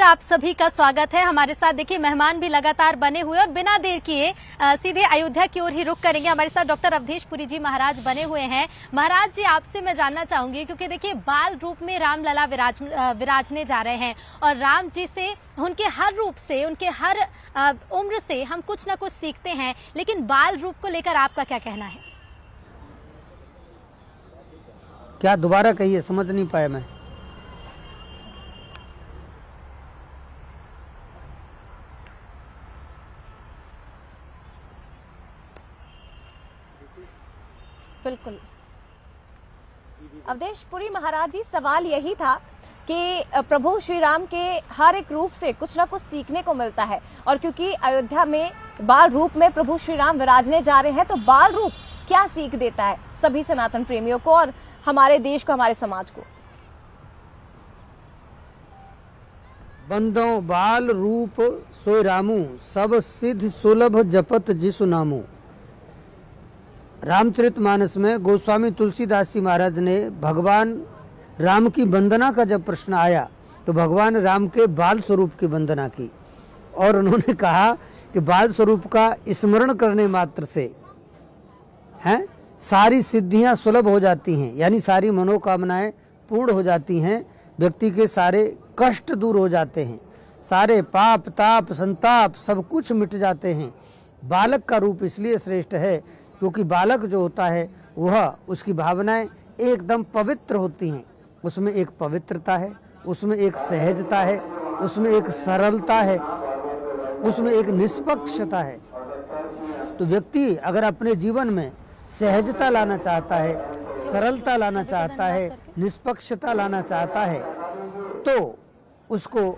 आप सभी का स्वागत है। हमारे साथ देखिए मेहमान भी लगातार बने हुए और बिना देर किए सीधे अयोध्या की ओर ही रुख करेंगे। हमारे साथ डॉक्टर अवधेश पुरी जी महाराज बने हुए हैं। महाराज जी, आपसे मैं जानना चाहूंगी, क्योंकि देखिए बाल रूप में रामलला विराजने जा रहे हैं और राम जी से, उनके हर रूप से, उनके हर उम्र से हम कुछ न कुछ सीखते हैं, लेकिन बाल रूप को लेकर आपका क्या कहना है? क्या दोबारा कहिए, समझ नहीं पाया मैं। बिल्कुल अवधेश पुरी महाराज जी, सवाल यही था कि प्रभु श्री राम के हर एक रूप से कुछ ना कुछ सीखने को मिलता है, और क्योंकि अयोध्या में बाल रूप में प्रभु श्री राम विराजने जा रहे हैं, तो बाल रूप क्या सीख देता है सभी सनातन प्रेमियों को और हमारे देश को, हमारे समाज को? बंदो बाल रूप सोय रामू, सब सिद्ध सुलभ जपत जिसु नामू। रामचरितमानस में गोस्वामी तुलसीदास जी महाराज ने भगवान राम की वंदना का जब प्रश्न आया तो भगवान राम के बाल स्वरूप की वंदना की, और उन्होंने कहा कि बाल स्वरूप का स्मरण करने मात्र से हैं सारी सिद्धियां सुलभ हो जाती हैं, यानी सारी मनोकामनाएं पूर्ण हो जाती हैं, व्यक्ति के सारे कष्ट दूर हो जाते हैं, सारे पाप ताप संताप सब कुछ मिट जाते हैं। बालक का रूप इसलिए श्रेष्ठ है क्योंकि बालक जो होता है वह, उसकी भावनाएं एकदम पवित्र होती हैं, उसमें एक पवित्रता है, उसमें एक सहजता है, उसमें एक सरलता है, उसमें एक निष्पक्षता है। तो व्यक्ति अगर अपने जीवन में सहजता लाना चाहता है, सरलता लाना चाहता है, निष्पक्षता लाना चाहता है, तो उसको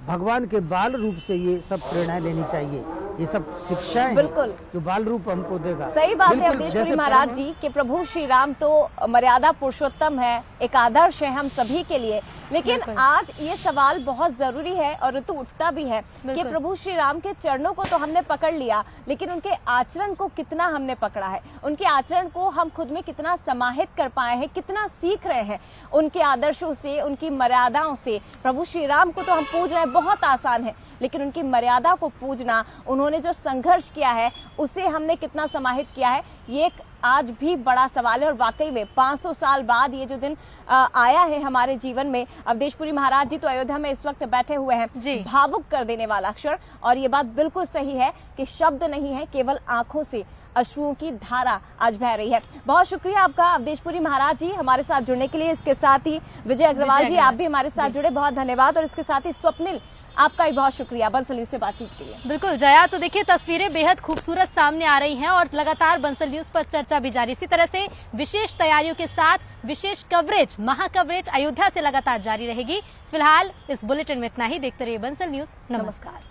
भगवान के बाल रूप से ये सब प्रेरणाएं लेनी चाहिए। ये सब शिक्षाएं बिल्कुल जो बाल रूप हमको देगा। सही बात है अवधेश पुरी महाराज जी कि प्रभु श्री राम तो मर्यादा पुरुषोत्तम है, एक आदर्श है हम सभी के लिए। लेकिन आज ये सवाल बहुत जरूरी है और ऋतु उठता भी है कि प्रभु श्री राम के चरणों को तो हमने पकड़ लिया, लेकिन उनके आचरण को कितना हमने पकड़ा है, उनके आचरण को हम खुद में कितना समाहित कर पाए हैं, कितना सीख रहे हैं उनके आदर्शों से, उनकी मर्यादाओं से। प्रभु श्री राम को तो हम पूज रहे हैं, बहुत आसान है, लेकिन उनकी मर्यादा को पूजना, उन्होंने जो संघर्ष किया है उसे हमने कितना समाहित किया है, ये एक आज भी बड़ा सवाल है। और वाकई में 500 साल बाद ये जो दिन आया है हमारे जीवन में, अवधेश पुरी महाराज जी तो अयोध्या में इस वक्त बैठे हुए हैं, भावुक कर देने वाला अक्षर। और ये बात बिल्कुल सही है कि शब्द नहीं है, केवल आंखों से अश्रुओं की धारा आज बह रही है। बहुत शुक्रिया आपका अवधेश पुरी महाराज जी हमारे साथ जुड़ने के लिए। इसके साथ ही विजय अग्रवाल जी, आप भी हमारे साथ जुड़े, बहुत धन्यवाद। और इसके साथ ही स्वप्निल, आपका भी बहुत शुक्रिया बंसल न्यूज से बातचीत के लिए। बिल्कुल जया, तो देखिए तस्वीरें बेहद खूबसूरत सामने आ रही हैं और लगातार बंसल न्यूज पर चर्चा भी जारी। इसी तरह से विशेष तैयारियों के साथ विशेष कवरेज, महा कवरेज अयोध्या से लगातार जारी रहेगी। फिलहाल इस बुलेटिन में इतना ही। देखते रहिए बंसल न्यूज। नमस्कार।